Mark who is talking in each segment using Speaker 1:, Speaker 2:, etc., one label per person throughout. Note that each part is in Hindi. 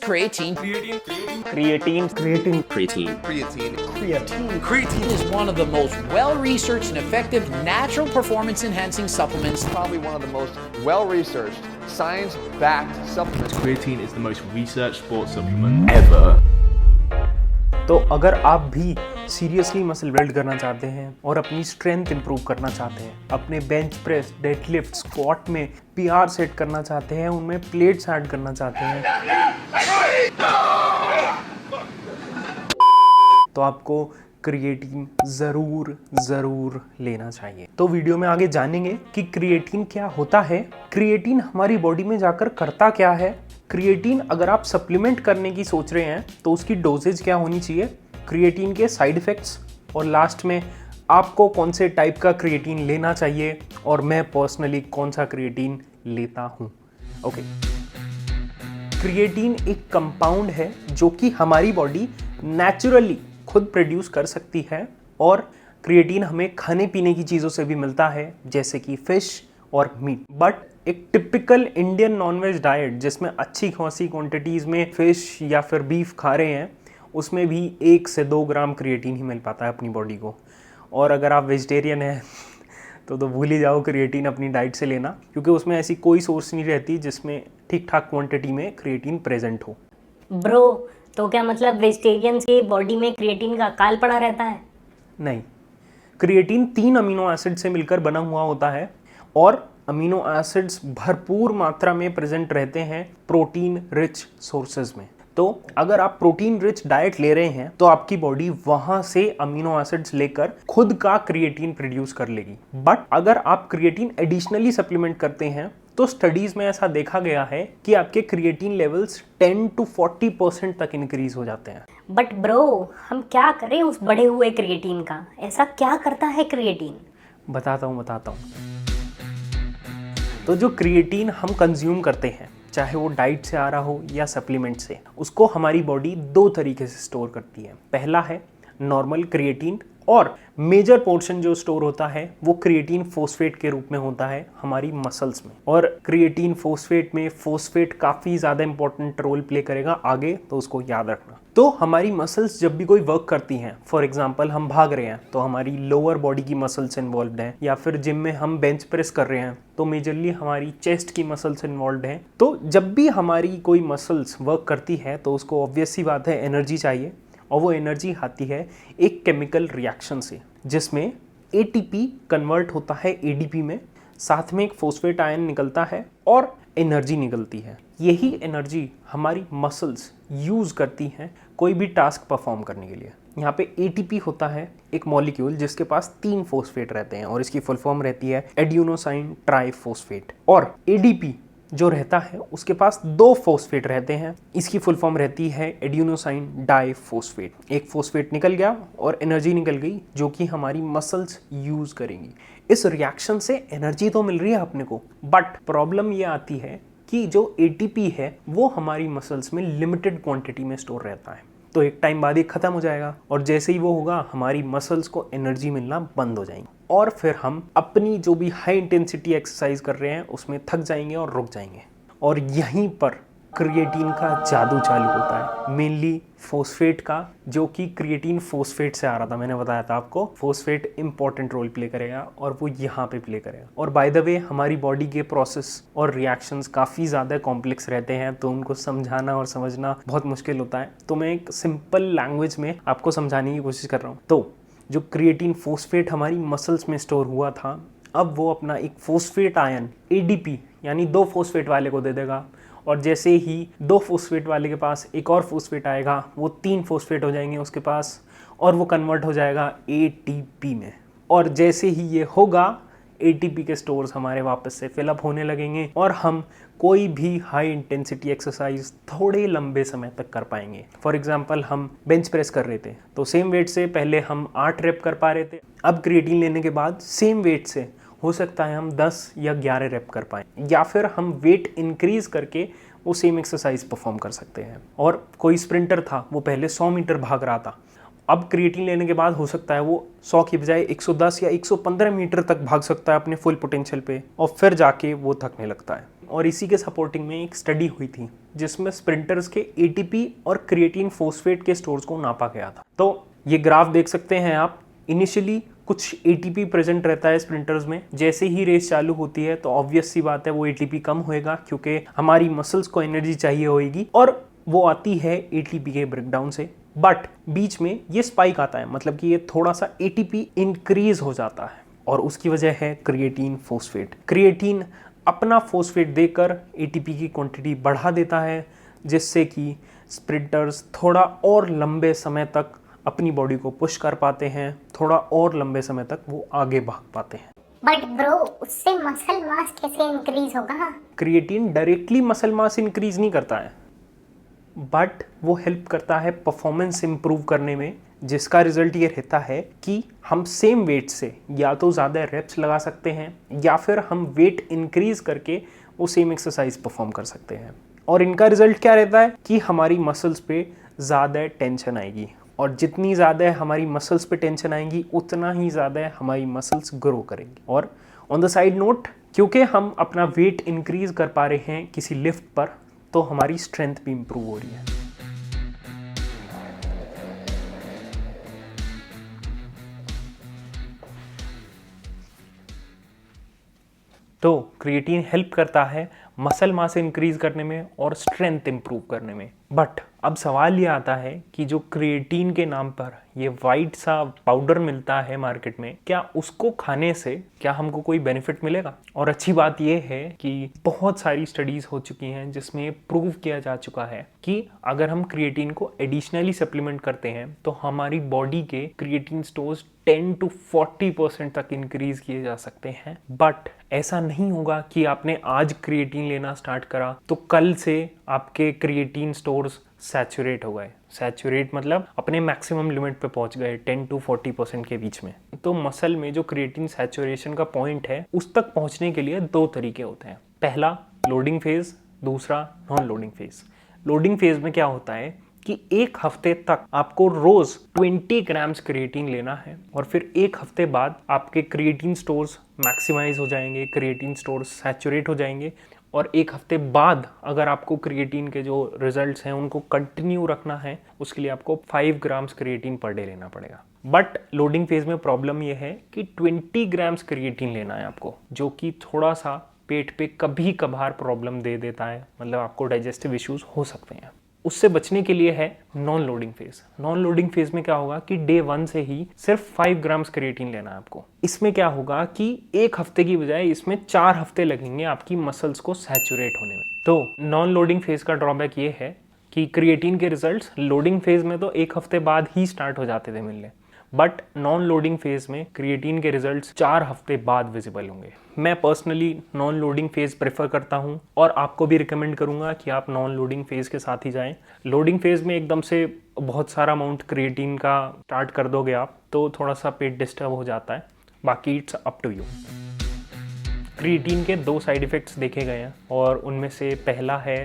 Speaker 1: Creatine. Creatine is one of the most well-researched and effective natural performance-enhancing supplements.
Speaker 2: Probably one of the most well-researched, science-backed supplements.
Speaker 3: Creatine is the most researched sports supplement ever.
Speaker 4: तो अगर आप भी सीरियसली मसल बिल्ड करना चाहते हैं और अपनी स्ट्रेंथ इंप्रूव करना चाहते हैं, अपने बेंच प्रेस, डेडलिफ्ट, स्क्वाट में पीआर सेट करना चाहते हैं, उनमें प्लेट्स ऐड करना चाहते हैं, तो आपको क्रिएटिन ज़रूर लेना चाहिए। तो वीडियो में आगे जानेंगे कि क्रिएटिन क्या होता है, क्रिएटिन हमारी बॉडी में जाकर करता क्या है, क्रिएटिन अगर आप सप्लीमेंट करने की सोच रहे हैं तो उसकी डोजेज क्या होनी चाहिए, क्रिएटिन के साइड इफ़ेक्ट्स, और लास्ट में आपको कौन से टाइप का क्रिएटिन लेना चाहिए और मैं पर्सनली कौन सा क्रिएटिन लेता हूँ। ओके, क्रिएटिन एक कंपाउंड है जो कि हमारी बॉडी नेचुरली खुद प्रोड्यूस कर सकती है, और क्रिएटिन हमें खाने पीने की चीज़ों से भी मिलता है जैसे कि फिश और मीट। बट एक टिपिकल इंडियन नॉनवेज डाइट जिसमें अच्छी खासी क्वांटिटीज़ में फिश या फिर बीफ खा रहे हैं, उसमें भी 1 से 2 ग्राम क्रिएटिन ही मिल पाता है अपनी बॉडी को। और अगर आप वेजिटेरियन हैं तो भूल ही जाओ क्रिएटिन अपनी डाइट से लेना, क्योंकि उसमें ऐसी कोई सोर्स नहीं रहती जिसमें ठीक ठाक क्वांटिटी में क्रिएटिन प्रेजेंट हो।
Speaker 5: ब्रो, तो क्या मतलब वेजिटेरियंस की बॉडी में क्रिएटिन का अकाल पड़ा रहता है?
Speaker 4: नहीं, क्रिएटिन 3 अमीनो एसिड से मिलकर बना हुआ होता है और अमीनो एसिड्स भरपूर मात्रा में प्रेजेंट रहते हैं प्रोटीन रिच सोर्सेज में। तो अगर आप प्रोटीन रिच डाइट ले रहे हैं तो आपकी बॉडी वहां से अमीनो एसिड्स लेकर खुद का क्रिएटिन प्रोड्यूस कर लेगी। बट अगर आप क्रिएटिन एडिशनली सप्लीमेंट करते हैं तो स्टडीज में ऐसा देखा गया है कि आपके क्रिएटिन लेवल्स 10 to 40% तक इंक्रीज हो जाते हैं।
Speaker 5: बट ब्रो, हम क्या करें उस बढ़े हुए क्रिएटिन का? ऐसा क्या करता है क्रिएटिन?
Speaker 4: बताता हूँ। तो जो क्रिएटिन हम कंज्यूम करते हैं, चाहे वो डाइट से आ रहा हो या सप्लीमेंट से, उसको हमारी बॉडी 2 तरीके से स्टोर करती है। पहला है नॉर्मल क्रिएटिन, और मेजर पोर्शन जो स्टोर होता है वो क्रिएटिन फोस्फेट के रूप में होता है हमारी मसल्स में। और क्रिएटिन फोस्फेट में फोस्फेट काफ़ी ज़्यादा इंपॉर्टेंट रोल प्ले करेगा आगे, तो उसको याद रखना। तो हमारी मसल्स जब भी कोई वर्क करती हैं, फॉर एग्जांपल हम भाग रहे हैं तो हमारी लोअर बॉडी की मसल्स इन्वॉल्व हैं, या फिर जिम में हम बेंच प्रेस कर रहे हैं तो मेजरली हमारी चेस्ट की मसल्स इन्वॉल्व हैं। तो जब भी हमारी कोई मसल्स वर्क करती है तो उसको ऑब्वियस सी बात है एनर्जी चाहिए, और वो एनर्जी आती है एक केमिकल रिएक्शन से जिसमें एटीपी कन्वर्ट होता है एडीपी में, साथ में एक फॉस्फेट आयन निकलता है और एनर्जी निकलती है। यही एनर्जी हमारी मसल्स यूज़ करती हैं कोई भी टास्क परफॉर्म करने के लिए। यहाँ पे एटीपी होता है एक मॉलिक्यूल जिसके पास 3 फॉस्फेट रहते हैं और इसकी फुल फॉर्म रहती है एडिनोसाइन ट्राइफॉस्फेट, और एडीपी जो रहता है उसके पास 2 फॉस्फेट रहते हैं, इसकी फुल फॉर्म रहती है एडिनोसाइन डाइफॉस्फेट। एक फॉस्फेट निकल गया और एनर्जी निकल गई जो कि हमारी मसल्स यूज करेंगी। इस रिएक्शन से एनर्जी तो मिल रही है अपने को, बट प्रॉब्लम ये आती है कि जो एटीपी है वो हमारी मसल्स में लिमिटेड क्वांटिटी में स्टोर रहता है, तो एक टाइम बाद ये खत्म हो जाएगा, और जैसे ही वो होगा हमारी मसल्स को एनर्जी मिलना बंद हो जाएगी, और फिर हम अपनी जो भी हाई इंटेंसिटी एक्सरसाइज कर रहे हैं उसमें थक जाएंगे और रुक जाएंगे। और यहीं पर क्रिएटिन का जादू चालू होता है, मेनली फॉस्फेट का, जो कि क्रिएटिन फॉस्फेट से आ रहा था। मैंने बताया था आपको फॉस्फेट इंपॉर्टेंट रोल प्ले करेगा और वो यहाँ पे प्ले करेगा। और बाय द वे हमारी बॉडी के प्रोसेस और रिएक्शंस काफ़ी ज़्यादा कॉम्प्लेक्स रहते हैं, तो उनको समझाना और समझना बहुत मुश्किल होता है। तो मैं एक सिंपल लैंग्वेज में आपको समझाने की कोशिश कर रहा हूँ। तो जो क्रिएटिन फॉस्फेट हमारी मसल्स में स्टोर हुआ था, अब वो अपना एक फॉस्फेट आयन एडीपी यानी 2 फॉस्फेट वाले को दे देगा, और जैसे ही 2 फॉस्फेट वाले के पास एक और फॉस्फेट आएगा वो 3 फॉस्फेट हो जाएंगे उसके पास, और वो कन्वर्ट हो जाएगा एटीपी में। और जैसे ही ये होगा एटीपी के स्टोर्स हमारे वापस से फिलअप होने लगेंगे और हम कोई भी हाई इंटेंसिटी एक्सरसाइज थोड़े लंबे समय तक कर पाएंगे। फॉर एग्जांपल हम बेंच प्रेस कर रहे थे तो सेम वेट से पहले हम 8 रेप कर पा रहे थे, अब क्रिएटिन लेने के बाद सेम वेट से हो सकता है हम 10 या 11 रेप कर पाएँ, या फिर हम वेट इंक्रीज करके वो सेम एक्सरसाइज परफॉर्म कर सकते हैं। और कोई स्प्रिंटर था, वो पहले 100 मीटर भाग रहा था, अब क्रिएटिन लेने के बाद हो सकता है वो 100 की बजाय 110 या 115 मीटर तक भाग सकता है अपने फुल पोटेंशियल पे, और फिर जाके वो थकने लगता है। और इसी के सपोर्टिंग में एक स्टडी हुई थी जिसमें स्प्रिंटर्स के एटीपी और क्रिएटिन फोस्फेट के स्टोर्स को नापा गया था। तो ये ग्राफ देख सकते हैं आप। इनिशियली कुछ एटीपी प्रेजेंट रहता है स्प्रिंटर्स में, जैसे ही रेस चालू होती है तो ऑब्वियस सी बात है वो एटीपी कम होएगा क्योंकि हमारी मसल्स को एनर्जी चाहिए होगी और वो आती है एटीपी के ब्रेकडाउन से। बट बीच में ये स्पाइक आता है, मतलब कि ये थोड़ा सा एटीपी इंक्रीज हो जाता है और उसकी वजह है क्रिएटिन फोस्फेट। क्रिएटिन अपना फोस्फेट देकर एटीपी की क्वांटिटी बढ़ा देता है जिससे कि स्प्रिंटर्स थोड़ा और लंबे समय तक अपनी बॉडी को पुश कर पाते हैं, थोड़ा और लंबे समय तक वो आगे भाग पाते हैं।
Speaker 6: बट ब्रो, उससे मसल मास कैसे इंक्रीज होगा?
Speaker 4: Creatine directly muscle mass increase नहीं करता है, बट वो हेल्प करता है परफॉर्मेंस इंप्रूव करने में, जिसका रिजल्ट ये रहता है कि हम सेम वेट से या तो ज़्यादा रेप्स लगा सकते हैं या फिर हम वेट इंक्रीज करके वो सेम एक्सरसाइज परफॉर्म कर सकते हैं। और इनका रिजल्ट क्या रहता है कि हमारी मसल्स पे ज़्यादा टेंशन आएगी और जितनी ज़्यादा हमारी मसल्स पे टेंशन आएंगी उतना ही ज़्यादा हमारी मसल्स ग्रो करेंगी। और ऑन द साइड नोट, क्योंकि हम अपना वेट इंक्रीज कर पा रहे हैं किसी लिफ्ट पर, तो हमारी स्ट्रेंथ भी इंप्रूव हो रही है। तो क्रिएटिन हेल्प करता है मसल मास इंक्रीज करने में और स्ट्रेंथ इंप्रूव करने में। बट अब सवाल ये आता है कि जो क्रिएटिन के नाम पर ये वाइट सा पाउडर मिलता है मार्केट में, क्या उसको खाने से क्या हमको कोई बेनिफिट मिलेगा? और अच्छी बात ये है कि बहुत सारी स्टडीज हो चुकी हैं जिसमें प्रूव किया जा चुका है कि अगर हम क्रिएटिन को एडिशनली सप्लीमेंट करते हैं तो हमारी बॉडी के क्रिएटिन स्टोर्स 10 to 40% तक इंक्रीज किए जा सकते हैं। बट ऐसा नहीं होगा कि आपने आज क्रिएटिन लेना स्टार्ट करा तो कल से आपके क्रिएटिन स्टोर्स सैचुरेट हो गए। सैचुरेट मतलब अपने मैक्सिमम लिमिट पे पहुंच गए 10 to 40% के बीच में। तो मसल में जो क्रिएटिन सैचुरेशन का पॉइंट है उस तक पहुंचने के लिए दो तरीके होते हैं। पहला लोडिंग फेज, दूसरा non loading phase. Loading phase में क्या होता है कि एक हफ्ते तक आपको रोज 20 ग्राम्स क्रिएटिन लेना है और फिर एक हफ्ते बाद आपके क्रिएटिन स्टोर्स मैक्सिमाइज हो जाएंगे, क्रिएटिन स्टोर्स सैचुरेट हो जाएंगे और एक हफ्ते बाद अगर आपको क्रिएटिन के जो रिजल्ट्स हैं उनको कंटिन्यू रखना है उसके लिए आपको 5 ग्राम्स क्रिएटिन पर डे लेना पड़ेगा। बट लोडिंग फेज में प्रॉब्लम यह है कि 20 ग्राम्स क्रिएटिन लेना है आपको, जो कि थोड़ा सा पेट पे कभी कभार प्रॉब्लम दे देता है, मतलब आपको डाइजेस्टिव इश्यूज हो सकते हैं। उससे बचने के लिए है non loading phase. Non loading phase में क्या होगा कि डे 1 से ही सिर्फ 5 ग्राम्स क्रिएटिन लेना है आपको। इसमें क्या होगा कि एक हफ्ते की बजाय इसमें 4 हफ्ते लगेंगे आपकी मसल्स को सैचुरेट होने में। तो नॉन लोडिंग फेज का ड्रॉबैक ये है कि क्रिएटिन के रिजल्ट्स लोडिंग फेज में तो एक हफ्ते बाद ही स्टार्ट हो जाते थे मिलने, बट नॉन लोडिंग फेज में क्रिएटिन के रिजल्ट्स 4 हफ्ते बाद विजिबल होंगे। मैं personally non loading phase prefer करता हूं और आपको भी रिकमेंड करूंगा कि आप नॉन लोडिंग फेज के साथ ही जाएं। लोडिंग फेज में एकदम से बहुत सारा अमाउंट क्रिएटिन का स्टार्ट कर दोगे आप तो थोड़ा सा पेट डिस्टर्ब हो जाता है, बाकी it's up to you. Creatine के 2 साइड इफेक्ट्स देखे गए हैं और उनमें से पहला है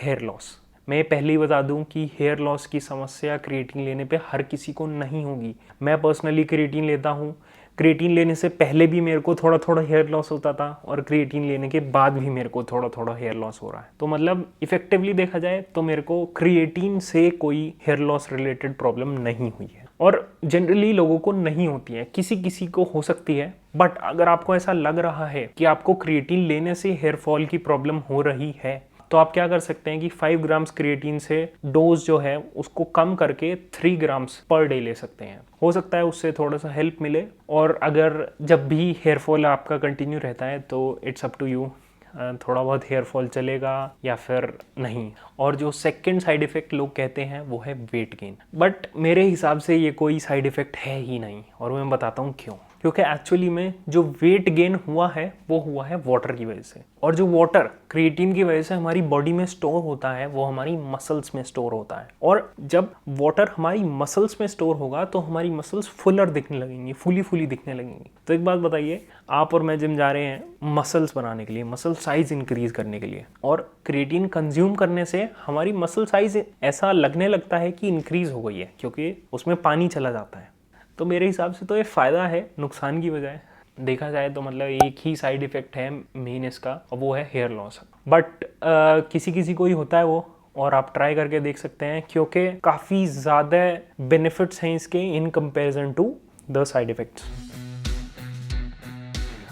Speaker 4: हेयर लॉस। मैं पहले ही बता दूं कि हेयर लॉस की समस्या क्रिएटिन लेने पे हर किसी को नहीं होगी। मैं पर्सनली क्रिएटिन लेता हूं। क्रिएटिन लेने से पहले भी मेरे को थोड़ा थोड़ा हेयर लॉस होता था और क्रिएटिन लेने के बाद भी मेरे को थोड़ा थोड़ा हेयर लॉस हो रहा है। तो मतलब इफेक्टिवली देखा जाए तो मेरे को क्रिएटिन से कोई हेयर लॉस रिलेटेड प्रॉब्लम नहीं हुई है और जनरली लोगों को नहीं होती है, किसी किसी को हो सकती है। बट अगर आपको ऐसा लग रहा है कि आपको क्रिएटिन लेने से हेयर फॉल की प्रॉब्लम हो रही है तो आप क्या कर सकते हैं कि 5 ग्राम्स क्रिएटिन से डोज जो है उसको कम करके 3 ग्राम्स पर डे ले सकते हैं। हो सकता है उससे थोड़ा सा हेल्प मिले। और अगर जब भी हेयर फॉल आपका कंटिन्यू रहता है तो इट्स अप टू यू, थोड़ा बहुत हेयर फॉल चलेगा या फिर नहीं। और जो सेकंड साइड इफेक्ट लोग कहते हैं वो है वेट गेन, बट मेरे हिसाब से ये कोई साइड इफेक्ट है ही नहीं और मैं बताता हूँ क्यों। क्योंकि एक्चुअली में जो वेट गेन हुआ है वो हुआ है वाटर की वजह से, और जो वाटर क्रिएटिन की वजह से हमारी बॉडी में स्टोर होता है वो हमारी मसल्स में स्टोर होता है। और जब वाटर हमारी मसल्स में स्टोर होगा तो हमारी मसल्स फुलर दिखने लगेंगी, फुली दिखने लगेंगी। तो एक बात बताइए, आप और मैं जिम जा रहे हैं मसल्स बनाने के लिए, मसल साइज इंक्रीज करने के लिए, और क्रिएटिन कंज्यूम करने से हमारी मसल साइज ऐसा लगने लगता है कि इंक्रीज हो गई है क्योंकि उसमें पानी चला जाता है। तो मेरे हिसाब से तो ये फ़ायदा है नुकसान की बजाय। देखा जाए तो मतलब एक ही साइड इफ़ेक्ट है मेन इसका, और वो है हेयर लॉस। बट किसी किसी को ही होता है वो, और आप ट्राई करके देख सकते हैं क्योंकि काफ़ी ज़्यादा बेनिफिट्स हैं इसके in comparison to the side effects.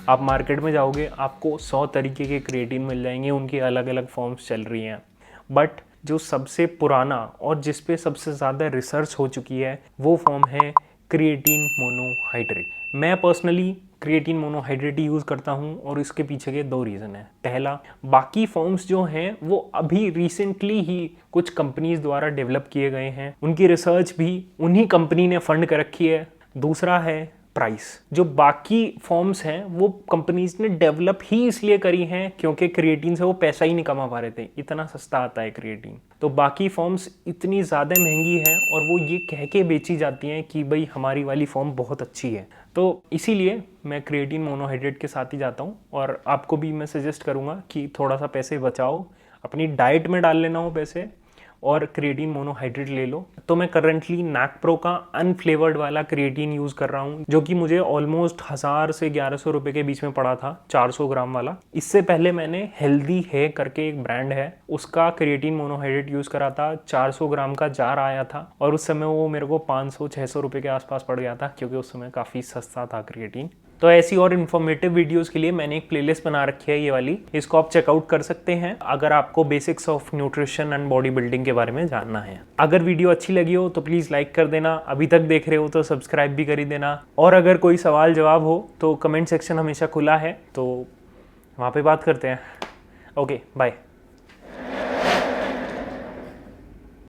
Speaker 4: आप मार्केट में जाओगे आपको 100 तरीके के क्रिएटिन मिल जाएंगे, उनकी अलग अलग फॉर्म्स चल रही हैं, बट जो सबसे पुराना और जिस पे सबसे ज़्यादा रिसर्च हो चुकी है वो फॉर्म है क्रिएटिन मोनोहाइड्रेट। मैं पर्सनली क्रिएटिन मोनोहाइड्रेट यूज़ करता हूँ और इसके पीछे के 2 रीज़न हैं। पहला, बाकी फॉर्म्स जो हैं वो अभी रिसेंटली ही कुछ कंपनीज द्वारा डेवलप किए गए हैं, उनकी रिसर्च भी उन्हीं कंपनी ने फंड कर रखी है। दूसरा है प्राइस। जो बाकी फॉर्म्स हैं वो कंपनीज ने डेवलप ही इसलिए करी हैं क्योंकि क्रिएटिन से वो पैसा ही नहीं कमा पा रहे थे, इतना सस्ता आता है क्रिएटिन। तो बाकी फॉर्म्स इतनी ज़्यादा महंगी हैं और वो ये कह के बेची जाती हैं कि भाई हमारी वाली फॉर्म बहुत अच्छी है, तो इसीलिए मैं क्रिएटिन मोनोहाइड्रेट के साथ ही जाता हूँ। और आपको भी मैं सजेस्ट करूँगा कि थोड़ा सा पैसे बचाओ, अपनी डाइट में डाल लेना हो पैसे और क्रिएटिन मोनोहाइड्रेट ले लो। तो मैं करंटली नैकप्रो का अनफ्लेवर्ड वाला क्रिएटिन यूज़ कर रहा हूँ, जो कि मुझे ऑलमोस्ट 1000 से 1100 रुपये के बीच में पड़ा था, 400 ग्राम वाला। इससे पहले मैंने हेल्दी है करके एक ब्रांड है, उसका क्रिएटिन मोनोहाइड्रेट यूज़ करा था, 400 ग्राम का जार आया था और उस समय वो मेरे को 500-600 रुपये के आसपास पड़ गया था, क्योंकि उस समय काफ़ी सस्ता था क्रिएटिन। तो ऐसी और इन्फॉर्मेटिव वीडियोस के लिए मैंने एक प्लेलिस्ट बना रखी है, ये वाली, इसको आप चेकआउट कर सकते हैं अगर आपको basics of nutrition and body building के बारे में जानना है। अगर वीडियो अच्छी लगी हो तो प्लीज़ लाइक कर देना, अभी तक देख रहे हो तो सब्सक्राइब भी कर ही देना, और अगर कोई सवाल जवाब हो तो कमेंट सेक्शन हमेशा खुला है, तो वहाँ पे बात करते हैं। Okay, bye.